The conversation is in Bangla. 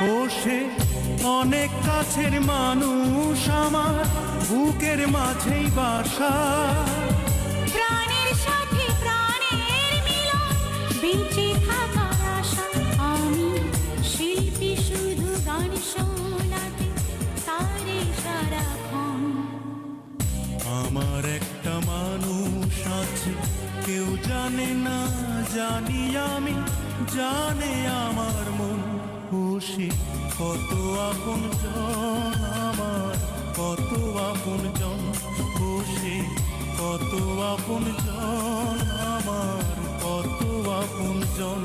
ও সে অনেক কাছের মানুষ আমার বুকের মাঝেই বাসা। প্রাণের সাথে প্রাণের মিলন, বেঁচে থাকার আশা। আমি শিল্পী শুধু গান শোনাতে তারে সারাক্ষণ। আমার একটা মানুষ আছে, কেউ জানে না জানি আমি, জানে আমার মন। ও সে কত আপন জন আমার, কত আপন জন। ও সে কত আপন জন আমার, কত আপন জন।